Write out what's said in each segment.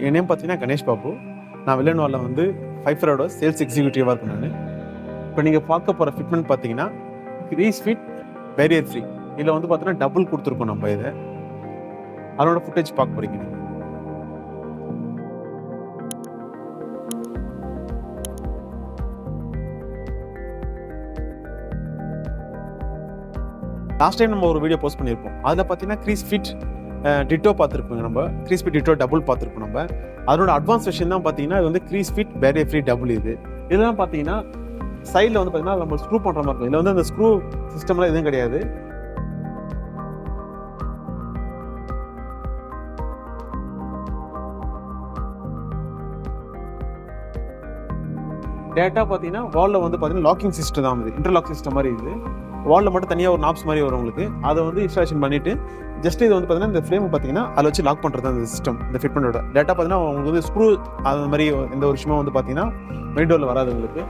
என் name பார்த்தீங்கன்னா கணேஷ் பாபு. நான் வெள்ளனூரில் வந்து ஃபைஃபரோட சேல்ஸ் எக்ஸிக்யூட்டிவாக இருக்கேன் நான். இப்போ நீங்கள் பார்க்க போகிற ஃபிட்மெண்ட் பார்த்தீங்கன்னா crease fit பேரியர் ஃப்ரீ. இதில் வந்து பார்த்தீங்கன்னா டபுள் கொடுத்துருக்கோம் நம்ம இதை. அதோட ஃபுட்டேஜ் பார்க்க போகிறீங்க நீங்கள். லாஸ்ட் டைம் நம்ம ஒரு வீடியோ போஸ்ட் பண்ணியிருப்போம். அதில் பார்த்தீங்கன்னா crease fit டிட்டோ பார்த்துருப்போங்க. நம்ம crease fit டிட்டோ டபுள் பார்த்துருப்போம். நம்ம அதோட அட்வான்ஸ் வெர்ஷன் தான் பார்த்தீங்கன்னா இது வந்து crease fit barrier free double. இதெல்லாம் பார்த்தீங்கன்னா சைடில் வந்து பார்த்தீங்கன்னா நம்ம ஸ்க்ரூ பண்ணுற மாதிரி இருக்கும். இதில் வந்து அந்த ஸ்க்ரூ சிஸ்டம்லாம் எதுவும் கிடையாது. டேட்டா பார்த்தீங்கன்னா வாலில் வந்து பார்த்தீங்கன்னா லாக்கிங் சிஸ்டம் தான் வந்து இன்டர்லாக் சிஸ்டம் மாதிரி இது. வாலில் மட்டும் தனியாக ஒரு நாப்ஸ் மாதிரி வரும் உங்களுக்கு. அதை வந்து இன்ஸ்டாலேஷன் பண்ணிவிட்டு ஜஸ்ட் இது வந்து பார்த்தீங்கன்னா இந்த ஃப்ரேம் பார்த்தீங்கன்னா அதில் வச்சு லாக் பண்ணுறது அந்த சிஸ்டம். இந்த ஃபிட்மெண்டோட டேட்டா பார்த்தீங்கன்னா உங்களுக்கு வந்து ஸ்க்ரூ அது மாதிரி எந்த ஒரு விஷயமும் வந்து பார்த்தீங்கன்னா மெயின் டோரில் வராது உங்களுக்கு.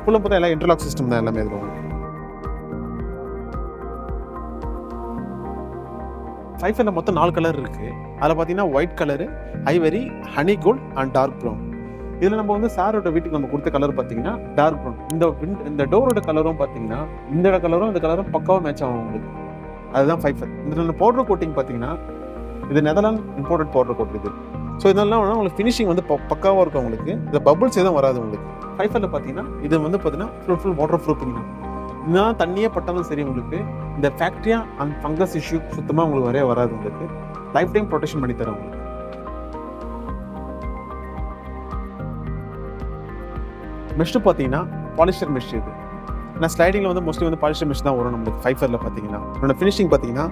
ஃபுல்லாக பார்த்தா எல்லாம் இன்டர்லாக் சிஸ்டம் தான் எல்லாமே இருக்கும். ஃபைஃபரில் மொத்தம் 4 கலர் இருக்குது. அதில் பார்த்தீங்கன்னா white colour, ivory, honey gold and dark brown. இதில் நம்ம வந்து சாரோட வீட்டுக்கு நம்ம கொடுத்த கலர் பார்த்தீங்கன்னா டார்க் ப்ரௌன். இந்த டோரோட கலரும் பார்த்தீங்கன்னா இந்த கலரும் இந்த கலரும் பக்காவாக மேட்ச் ஆகும் உங்களுக்கு. அதுதான் ஃபைஃபர். இந்த பவுடர் கோட்டிங் பார்த்தீங்கன்னா இது நெதர்லாந்து இம்போர்ட்டட் பவுடர் கோட் இது. ஸோ இதெல்லாம் உங்களுக்கு ஃபினிஷிங் வந்து பக்காவாக இருக்கும் உங்களுக்கு. இந்த பபுள்ஸ் எதுவும் வராது உங்களுக்கு. ஃபைஃபரில் பார்த்தீங்கன்னா இது வந்து பார்த்தீங்கன்னா ஃபுல் வாட்டர் ப்ரூஃபிங் தான். இதுதான் தண்ணியே பட்டாலும் சரி உங்களுக்கு இந்த ஃபேக்ட்ரியா அண்ட் ஃபங்கஸ் இஷ்யூ சுத்தமாக உங்களுக்கு வரவே வராது உங்களுக்கு. லைஃப் டைம் ப்ரொடெக்ஷன் பண்ணி தரும் உங்களுக்கு. மெஷ்டு பார்த்தீங்கன்னா பாலிஸ்டர் மெஷ் இது. நான் ஸ்லைடிங்கில் வந்து மோஸ்ட்லி வந்து பாலிஸ்டர் மெஷ் தான் வரும் நம்மளுக்கு ஃபைஃபரில் பார்த்தீங்கன்னா. என்னோட ஃபினிஷிங் பார்த்தீங்கன்னா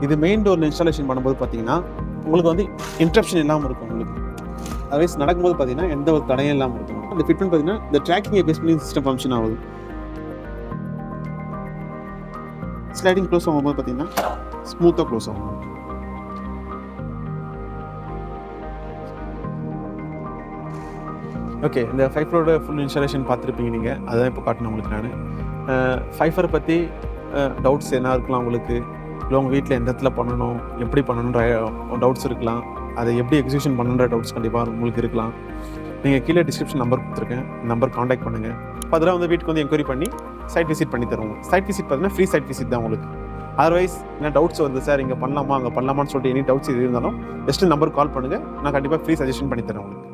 இது மெயின் டோரில் இன்ஸ்டாலேஷன் பண்ணும்போது பார்த்தீங்கன்னா உங்களுக்கு வந்து இன்டரப்ஷன் இல்லாமல் இருக்கும் உங்களுக்கு. அதர்வைஸ் நடக்கும்போது பார்த்தீங்கன்னா எந்த ஒரு தடையும் இல்லாமல் இருக்கும். அந்த ஃபிட்மெண்ட் பார்த்தீங்கன்னா இந்த ட்ராக்கிங்கை பேஸ் பண்ணி சிஸ்டம் ஃபங்க்ஷன் ஆகுது. ஸ்லைடிங் க்ளோஸ் ஆகும்போது பார்த்தீங்கன்னா ஸ்மூத்தாக க்ளோஸ் ஆகும். ஓகே, இந்த ஃபைஃபரோட ஃபுல் இன்ஸ்டாலேஷன் பார்த்துருப்பீங்க நீங்கள். அதான் இப்போ காட்டணும் உங்களுக்கு. நான் ஃபைஃபரை பற்றி டவுட்ஸ் என்ன இருக்கலாம் உங்களுக்கு, இல்லை உங்கள் வீட்டில் எந்த இடத்துல பண்ணணும், எப்படி பண்ணணுன்ற டவுட்ஸ் இருக்கலாம். அதை எப்படி எக்ஸிக்யூஷன் பண்ணுன்ற டவுட்ஸ் கண்டிப்பாக உங்களுக்கு இருக்கலாம். நீங்கள் கீழே டிஸ்கிரிப்ஷன் நம்பர் கொடுத்துருக்கேன், நம்பர் காண்டாக்ட் பண்ணுங்கள். அதெல்லாம் வந்து வீட்டுக்கு வந்து என்கொயரி பண்ணி சைட் விசிட் பண்ணி தருவோம். சைட் விசிட் பார்த்தீங்கன்னா ஃப்ரீ சைட் விசிட் தான் உங்களுக்கு. அதர்வைஸ் என்ன டவுட்ஸ் வந்து சார் இங்கே பண்ணலாமா அங்கே பண்ணலாமான்னு சொல்லிட்டு எனி டவுட்ஸ் இது இருந்தாலும் ஜஸ்ட் நம்பர் கால் பண்ணுங்கள். நான் கண்டிப்பாக ஃப்ரீ சஜஷன் பண்ணி தரேன் உங்களுக்கு.